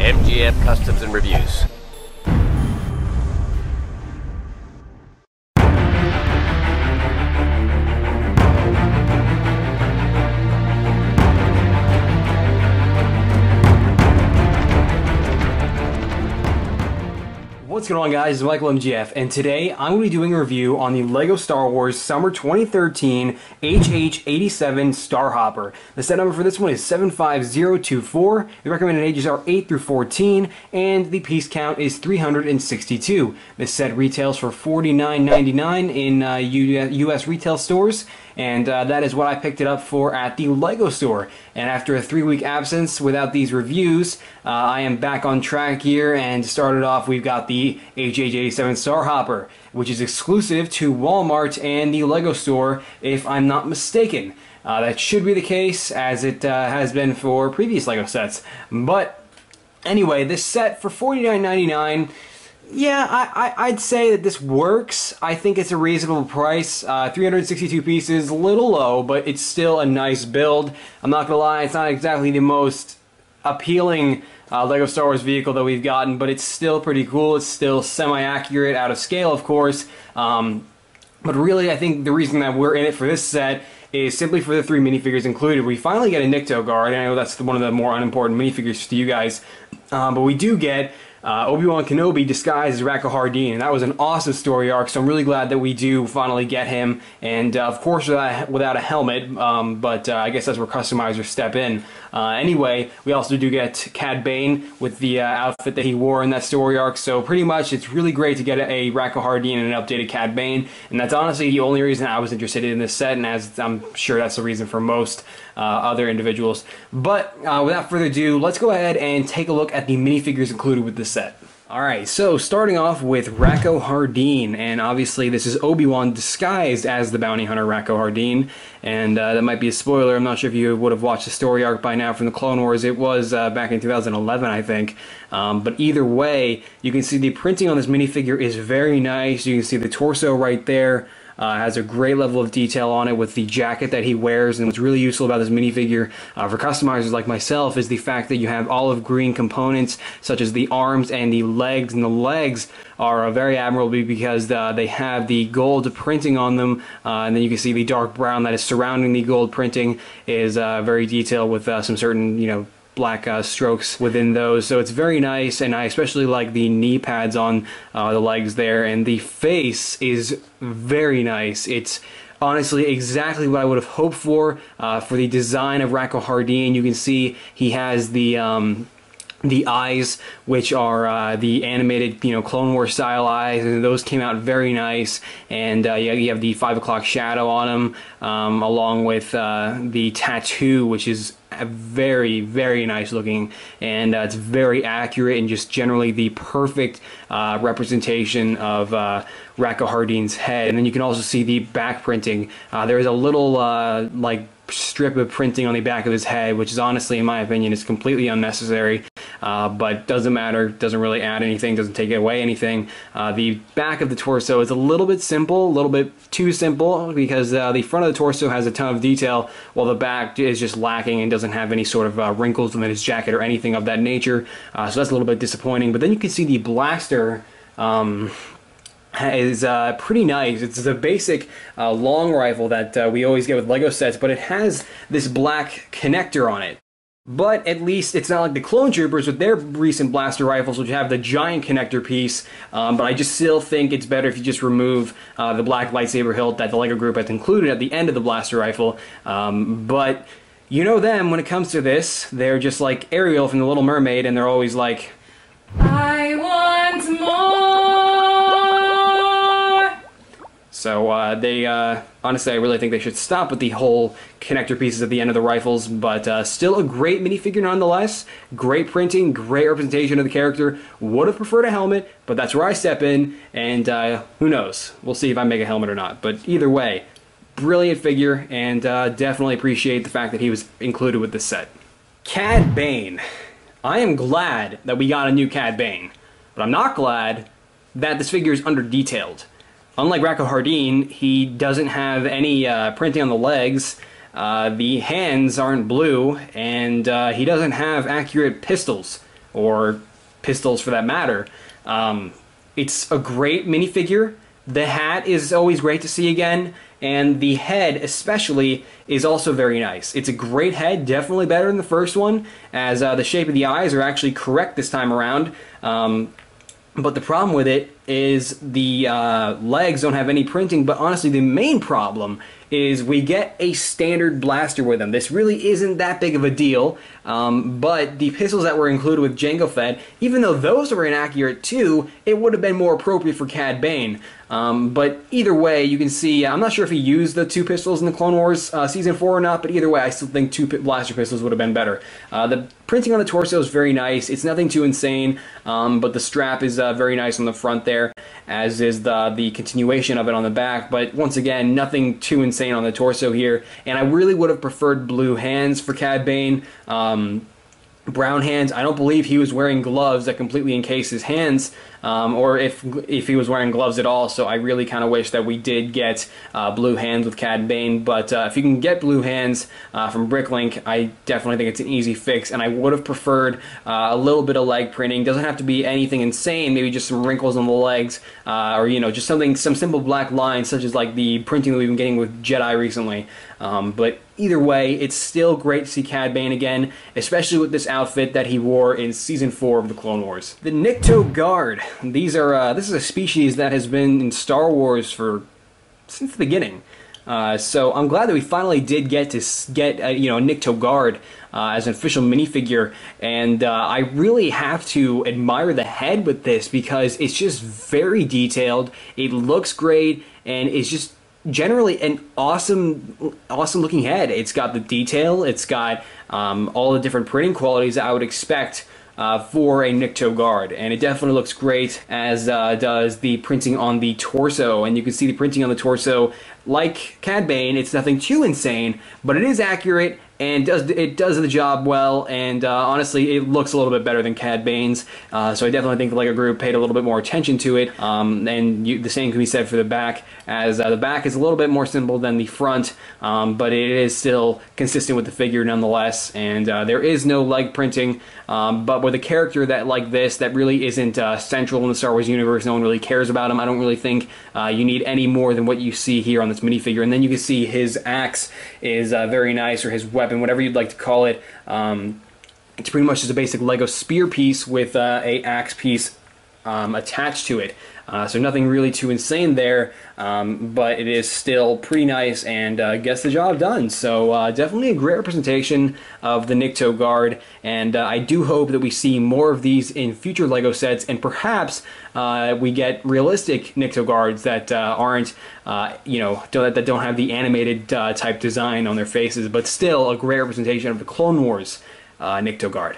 MGF Customs and Reviews. What's going on, guys? It's Michael MGF, and today I'm going to be doing a review on the LEGO Star Wars Summer 2013 HH-87 Starhopper. The set number for this one is 75024. The recommended ages are 8 through 14, and the piece count is 362. This set retails for $49.99 in US retail stores, and that is what I picked it up for at the LEGO store. And after a 3-week absence without these reviews, I am back on track here, and started off, we've got the HH-87 Starhopper, which is exclusive to Walmart and the LEGO store, if I'm not mistaken. That should be the case, as it has been for previous LEGO sets. But anyway, this set for $49.99, yeah, I'd say that this works. I think it's a reasonable price. 362 pieces, a little low, but it's still a nice build. I'm not gonna lie, it's not exactly the most appealing LEGO Star Wars vehicle that we've gotten, but it's still pretty cool. It's still semi-accurate, out of scale, of course. But really, I think the reason that we're in it for this set is simply for the 3 minifigures included. We finally get a Nikto guard, and I know that's one of the more unimportant minifigures to you guys, but we do get Obi-Wan Kenobi disguised as Rako Hardeen, and that was an awesome story arc, so I'm really glad that we do finally get him, and of course without a helmet, but I guess that's where customizers step in. Anyway, we also do get Cad Bane with the outfit that he wore in that story arc, so pretty much it's really great to get a Rako Hardeen and an updated Cad Bane, and that's honestly the only reason I was interested in this set, and as I'm sure that's the reason for most other individuals. But without further ado, let's go ahead and take a look at the minifigures included with this set. Alright, so starting off with Rako Hardeen, and obviously this is Obi-Wan disguised as the bounty hunter Rako Hardeen, and that might be a spoiler. I'm not sure if you would have watched the story arc by now from the Clone Wars. It was back in 2011, I think. But either way, you can see the printing on this minifigure is very nice. You can see the torso right there. Has a great level of detail on it with the jacket that he wears, and what's really useful about this minifigure for customizers like myself is the fact that you have olive green components such as the arms and the legs, and the legs are very admirable because they have the gold printing on them, and then you can see the dark brown that is surrounding the gold printing is very detailed with some certain, you know, black strokes within those, so it's very nice, and I especially like the knee pads on the legs there, and the face is very nice. It's honestly exactly what I would have hoped for the design of Rako Hardeen. You can see he has the eyes, which are the animated, you know, Clone Wars style eyes, and those came out very nice. And you have the 5 o'clock shadow on him, along with the tattoo, which is very, very nice looking, and it's very accurate and just generally the perfect representation of Rako Hardeen's head. And then you can also see the back printing. There is a little like strip of printing on the back of his head, which is honestly, in my opinion, is completely unnecessary, but doesn't matter, doesn't really add anything, doesn't take away anything. The back of the torso is a little bit simple, a little bit too simple, because the front of the torso has a ton of detail, while the back is just lacking and doesn't have any sort of wrinkles within his jacket or anything of that nature, so that's a little bit disappointing. But then you can see the blaster is pretty nice. It's the basic long rifle that we always get with LEGO sets, but it has this black connector on it. But at least it's not like the Clone Troopers with their recent blaster rifles, which have the giant connector piece. But I just still think it's better if you just remove the black lightsaber hilt that the LEGO group has included at the end of the blaster rifle. But you know them, when it comes to this, they're just like Ariel from The Little Mermaid, and they're always like, I want more! So honestly, I really think they should stop with the whole connector pieces at the end of the rifles, but still a great minifigure nonetheless. Great printing, great representation of the character. Would have preferred a helmet, but that's where I step in, and who knows? We'll see if I make a helmet or not. But either way, brilliant figure, and definitely appreciate the fact that he was included with this set. Cad Bane. I am glad that we got a new Cad Bane, but I'm not glad that this figure is under-detailed. Unlike Rako Hardeen, he doesn't have any printing on the legs, the hands aren't blue, and he doesn't have accurate pistols or pistols for that matter. It's a great minifigure. The hat is always great to see again, and the head especially is also very nice. It's a great head, definitely better than the first one, as the shape of the eyes are actually correct this time around. But the problem with it is the legs don't have any printing, but honestly the main problem is we get a standard blaster with them. This really isn't that big of a deal, but the pistols that were included with Jango Fett, even though those were inaccurate too, it would have been more appropriate for Cad Bane. But either way, you can see, I'm not sure if he used the 2 pistols in the Clone Wars Season 4 or not, but either way, I still think 2 blaster pistols would have been better. The printing on the torso is very nice. It's nothing too insane, but the strap is very nice on the front there, as is the continuation of it on the back. But once again, nothing too insane on the torso here, and I really would have preferred blue hands for Cad Bane. Brown hands. I don't believe he was wearing gloves that completely encase his hands, or if he was wearing gloves at all, so I really kind of wish that we did get blue hands with Cad Bane, but if you can get blue hands from Bricklink, I definitely think it's an easy fix, and I would have preferred a little bit of leg printing. Doesn't have to be anything insane, maybe just some wrinkles on the legs, or you know, just some simple black lines, such as like the printing that we've been getting with Jedi recently. But either way, it's still great to see Cad Bane again, especially with this outfit that he wore in Season 4 of the Clone Wars. The Nikto Guard. These are this is a species that has been in Star Wars since the beginning. So I'm glad that we finally did get to get you know, a Nikto Guard as an official minifigure, and I really have to admire the head with this because it's just very detailed. It looks great, and it's just generally an awesome looking head. It's got the detail, it's got all the different printing qualities that I would expect for a Nikto Guard, and it definitely looks great, as does the printing on the torso. And you can see the printing on the torso, like Cad Bane, it's nothing too insane, but it is accurate, and it does the job well, and honestly, it looks a little bit better than Cad Bane's, so I definitely think the LEGO Group paid a little bit more attention to it, and the same can be said for the back, as the back is a little bit more simple than the front, but it is still consistent with the figure nonetheless, and there is no leg printing, but with a character like this that really isn't central in the Star Wars universe, no one really cares about him, I don't really think you need any more than what you see here on this minifigure. And then you can see his axe is very nice, or his weapon, whatever you'd like to call it. It's pretty much just a basic Lego spear piece with a axe piece attached to it. So nothing really too insane there, but it is still pretty nice and gets the job done. So definitely a great representation of the Nikto Guard, and I do hope that we see more of these in future LEGO sets, and perhaps we get realistic Nikto Guards that aren't, you know, that don't have the animated type design on their faces, but still a great representation of the Clone Wars Nikto Guard.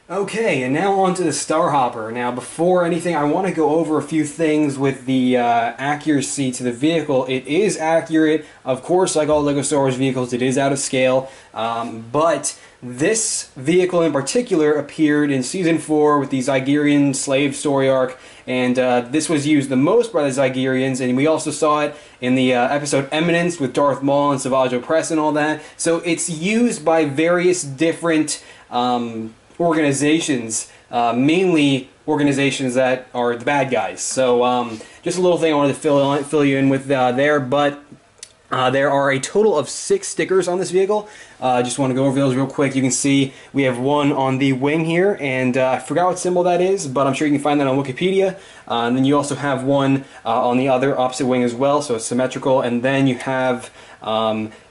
Okay, and now on to the Starhopper. Now, before anything, I want to go over a few things with the accuracy to the vehicle. It is accurate, of course, like all LEGO Star Wars vehicles, it is out of scale, but this vehicle in particular appeared in Season 4 with the Zygerian slave story arc, and this was used the most by the Zygerians, and we also saw it in the episode Eminence with Darth Maul and Savage Opress and all that. So it's used by various different organizations, mainly organizations that are the bad guys. So just a little thing I wanted to fill you in with there, but there are a total of 6 stickers on this vehicle. Just want to go over those real quick. You can see we have one on the wing here, and I forgot what symbol that is, but I'm sure you can find that on Wikipedia. And then you also have one on the other opposite wing as well, so it's symmetrical. And then you have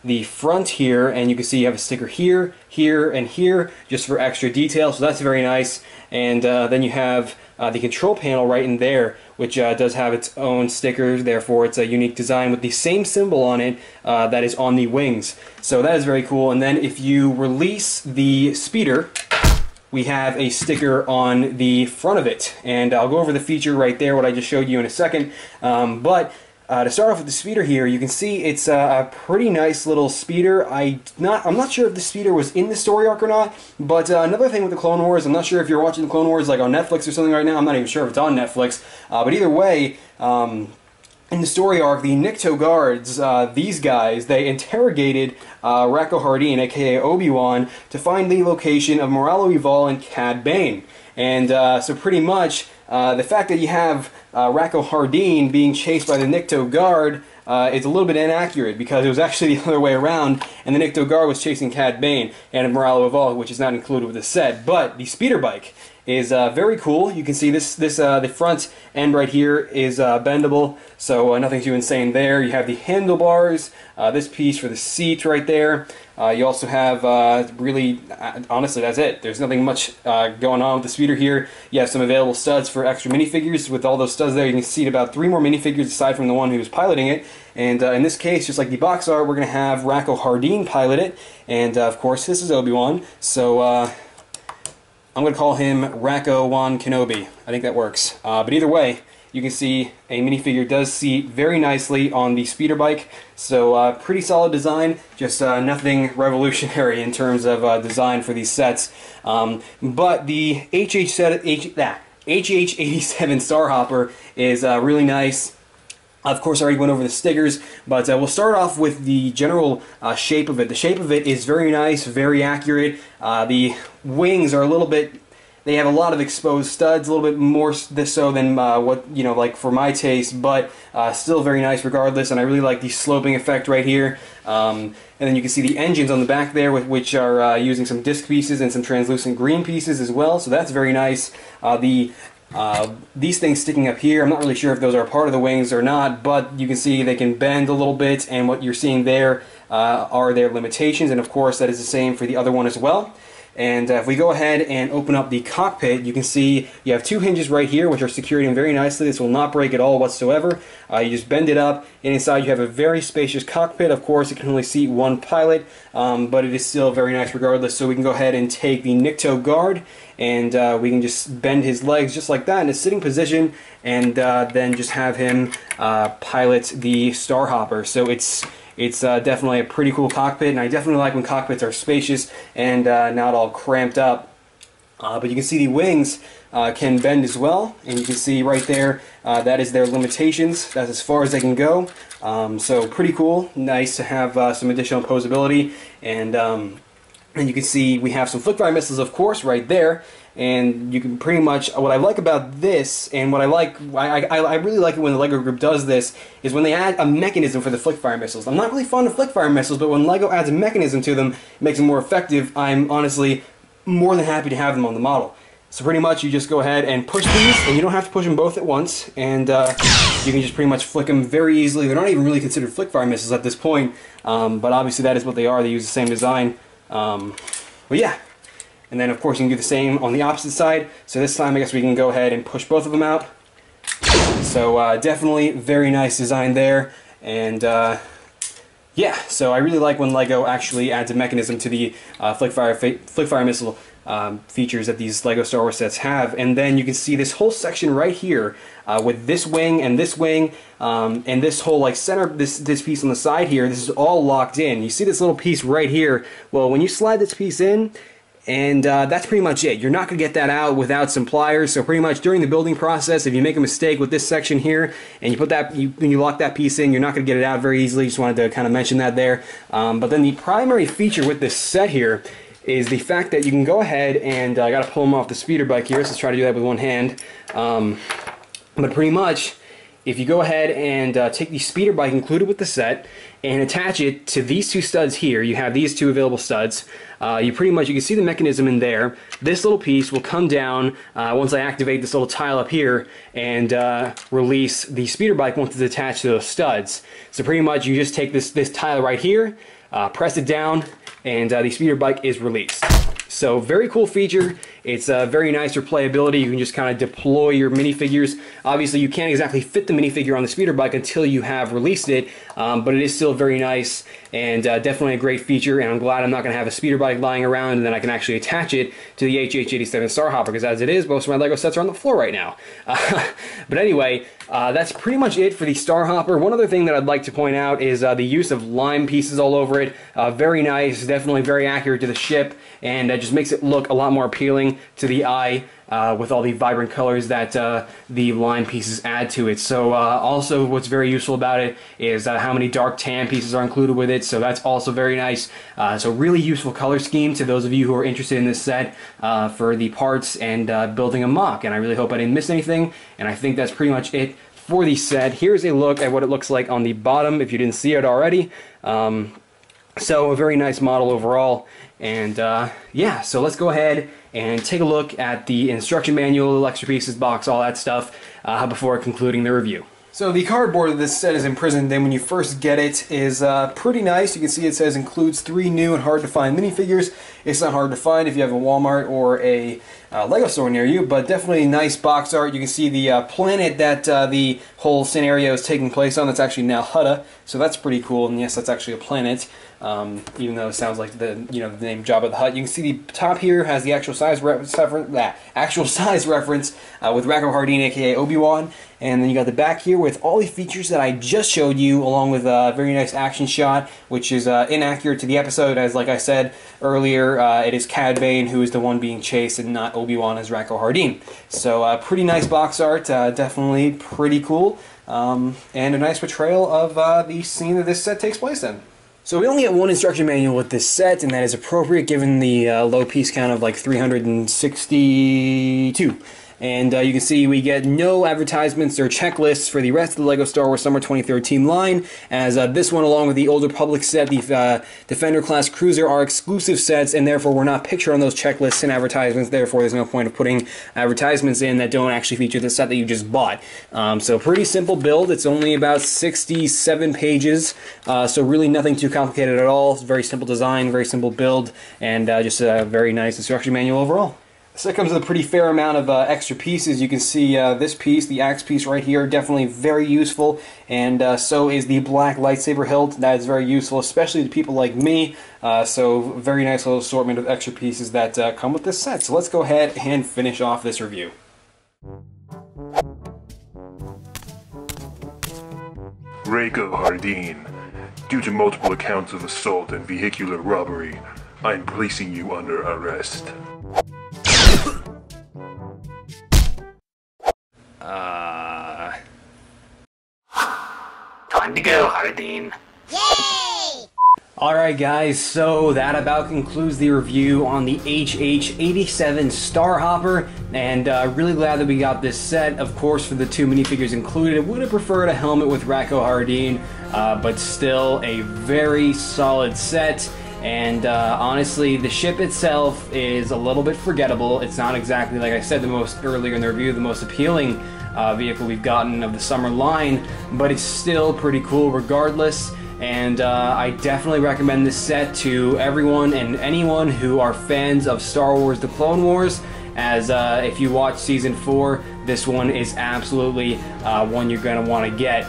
the front here, and you can see you have a sticker here, here, and here, just for extra detail, so that's very nice. And then you have the control panel right in there, which does have its own sticker, therefore it's a unique design with the same symbol on it that is on the wings. So that is very cool. And then if you release the speeder, we have a sticker on the front of it. And I'll go over the feature right there, what I just showed you in a second. But to start off with the speeder here, you can see it's a pretty nice little speeder. I'm not sure if the speeder was in the story arc or not, but another thing with the Clone Wars, I'm not sure if you're watching the Clone Wars like on Netflix or something right now, I'm not even sure if it's on Netflix, but either way, in the story arc, the Nikto guards, these guys, they interrogated Racco Hardeen, aka Obi-Wan, to find the location of Moralo Evol and Cad Bane. And so pretty much, the fact that you have Racco Hardeen being chased by the Nikto guard is a little bit inaccurate, because it was actually the other way around, and the Nikto guard was chasing Cad Bane and Moralo Evol, which is not included with the set. But the speeder bike is very cool. You can see the front end right here is bendable, so nothing too insane there. You have the handlebars, this piece for the seat right there. You also have really, honestly, that's it. There's nothing much going on with the speeder here. You have some available studs for extra minifigures. With all those studs there, you can seat about 3 more minifigures aside from the one who's piloting it. And in this case, just like the box art, we're going to have Racco Hardeen pilot it. And of course, this is Obi-Wan. So I'm going to call him Racco Wan Kenobi. I think that works. But either way, you can see a minifigure does seat very nicely on the speeder bike. So pretty solid design, just nothing revolutionary in terms of design for these sets. But the HH-87 Starhopper is really nice. Of course, I already went over the stickers, but we'll start off with the general shape of it. The shape of it is very nice, very accurate. The wings are a little bit, they have a lot of exposed studs, a little bit more so than what, you know, like for my taste, but still very nice regardless, and I really like the sloping effect right here. And then you can see the engines on the back there, which are using some disc pieces and some translucent green pieces as well, so that's very nice. These things sticking up here, I'm not really sure if those are part of the wings or not, but you can see they can bend a little bit, and what you're seeing there are their limitations, and of course that is the same for the other one as well. And if we go ahead and open up the cockpit, you can see you have 2 hinges right here, which are secured in very nicely. This will not break at all whatsoever. You just bend it up, and inside you have a very spacious cockpit. Of course, it can only seat 1 pilot, but it is still very nice regardless. So we can go ahead and take the Nikto guard, and we can just bend his legs just like that in a sitting position, and then just have him pilot the Starhopper. So it's definitely a pretty cool cockpit, and I definitely like when cockpits are spacious and not all cramped up. But you can see the wings can bend as well, and you can see right there that is their limitations. That's as far as they can go. So pretty cool. Nice to have some additional posability, and you can see we have some flick-fire missiles, of course, right there. And you can pretty much, what I like about this, and what I like, I really like it when the LEGO group does this, is when they add a mechanism for the flick-fire missiles. I'm not really fond of flick-fire missiles, but when LEGO adds a mechanism to them, it makes them more effective. I'm honestly more than happy to have them on the model. So pretty much you just go ahead and push these, and you don't have to push them both at once, and you can just pretty much flick them very easily. They're not even really considered flick-fire missiles at this point, but obviously that is what they are. They use the same design. But yeah. And then, of course, you can do the same on the opposite side. So this time, I guess we can go ahead and push both of them out. So definitely very nice design there. And yeah, so I really like when LEGO actually adds a mechanism to the flick-fire missile features that these LEGO Star Wars sets have. And then you can see this whole section right here with this wing and this whole like center, this piece on the side here. This is all locked in. You see this little piece right here. Well, when you slide this piece in, and that's pretty much it. You're not going to get that out without some pliers, so pretty much during the building process, if you make a mistake with this section here, and you put that, when you lock that piece in, you're not going to get it out very easily. Just wanted to kind of mention that there. But then the primary feature with this set here is the fact that you can go ahead and, I got to pull them off the speeder bike here, so let's try to do that with one hand. But pretty much, if you go ahead and take the speeder bike included with the set and attach it to these 2 studs here, you have these 2 available studs. You can see the mechanism in there. This little piece will come down once I activate this little tile up here and release the speeder bike once it's attached to those studs. So pretty much you just take this tile right here, press it down, and the speeder bike is released. So very cool feature. It's very nice for playability. You can just kind of deploy your minifigures. Obviously, you can't exactly fit the minifigure on the speeder bike until you have released it, but it is still very nice and definitely a great feature. And I'm glad I'm not going to have a speeder bike lying around, and then I can actually attach it to the HH-87 Starhopper, because as it is, most of my LEGO sets are on the floor right now. But anyway, that's pretty much it for the Starhopper. One other thing that I'd like to point out is the use of lime pieces all over it. Very nice, definitely very accurate to the ship, and just makes it look a lot more appealing. pleasing to the eye with all the vibrant colors that the line pieces add to it. So also what's very useful about it is how many dark tan pieces are included with it, so that's also very nice. So really useful color scheme to those of you who are interested in this set for the parts and building a mock, and I really hope I didn't miss anything, and I think that's pretty much it for the set. Here's a look at what it looks like on the bottom if you didn't see it already. So a very nice model overall, and yeah, so let's go ahead and take a look at the instruction manual, the extra pieces, box, all that stuff before concluding the review. So the cardboard of this set is imprisoned, and when you first get it is pretty nice. You can see it says includes 3 new and hard to find minifigures. It's not hard to find if you have a Walmart or a Lego store near you, but definitely nice box art. You can see the planet that the whole scenario is taking place on. That's actually now Hutta, so that's pretty cool. And yes, that's actually a planet, even though it sounds like the the name Jabba the Hutt. You can see the top here has the actual size reference with Racco Hardeen, aka Obi-Wan, and then you got the back here with all the features that I just showed you, along with a very nice action shot, which is inaccurate to the episode, as like I said earlier, it is Cad Bane who is the one being chased and not Obi-Wan as Racco Hardeen. So pretty nice box art, definitely pretty cool, and a nice portrayal of the scene that this set takes place in. So we only get one instruction manual with this set, and that is appropriate given the low piece count of like 362. And you can see we get no advertisements or checklists for the rest of the LEGO Star Wars Summer 2013 line, as this one, along with the Old Republic set, the Defender class cruiser, are exclusive sets, and therefore we're not pictured on those checklists and advertisements. Therefore there's no point of putting advertisements in that don't actually feature the set that you just bought. So pretty simple build. It's only about 67 pages, so really nothing too complicated at all. It's very simple design, very simple build, and just a very nice instruction manual overall. So it comes with a pretty fair amount of extra pieces. You can see this piece, the axe piece right here, definitely very useful, and so is the black lightsaber hilt. That is very useful, especially to people like me. So very nice little assortment of extra pieces that come with this set. So let's go ahead and finish off this review. Racco Hardeen, due to multiple accounts of assault and vehicular robbery, I am placing you under arrest. Time to go, Hardeen. Yay! Alright guys, so that about concludes the review on the HH-87 Starhopper, and really glad that we got this set. Of course, for the 2 minifigures included, I would have preferred a helmet with Racco Hardeen, but still a very solid set. And honestly, the ship itself is a little bit forgettable. It's not exactly, like I said earlier in the review, the most appealing vehicle we've gotten of the summer line, but it's still pretty cool regardless. And I definitely recommend this set to everyone and anyone who are fans of Star Wars: The Clone Wars, as if you watch Season 4, this one is absolutely one you're going to want to get.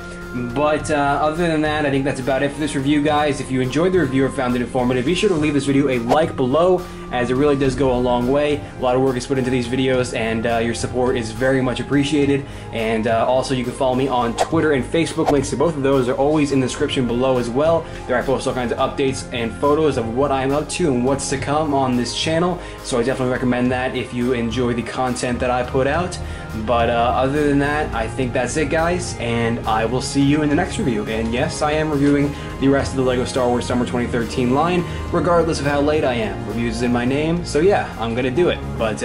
But other than that, I think that's about it for this review, guys. If you enjoyed the review or found it informative, be sure to leave this video a like below, as it really does go a long way. A lot of work is put into these videos, and your support is very much appreciated. And also, you can follow me on Twitter and Facebook. Links to both of those are always in the description below as well. There I post all kinds of updates and photos of what I'm up to and what's to come on this channel. So I definitely recommend that if you enjoy the content that I put out. But other than that, I think that's it, guys, and I will see you in the next review. And yes, I am reviewing the rest of the LEGO Star Wars Summer 2013 line, regardless of how late I am. Reviews is in my name, so yeah, I'm gonna do it. But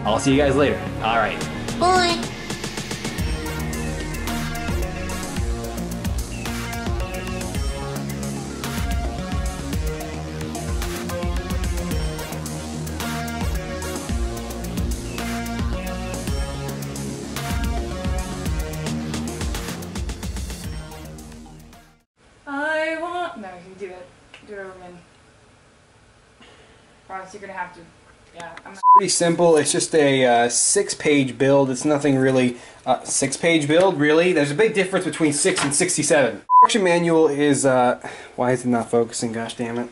I'll see you guys later. Alright. Boy. No, you can do it. Do it over again. Promise you're gonna have to. Yeah, I'm not. Pretty simple. It's just a 6-page build. It's nothing really. 6-page build, really? There's a big difference between 6 and 67. The instruction manual is. Why is it not focusing? Gosh damn it.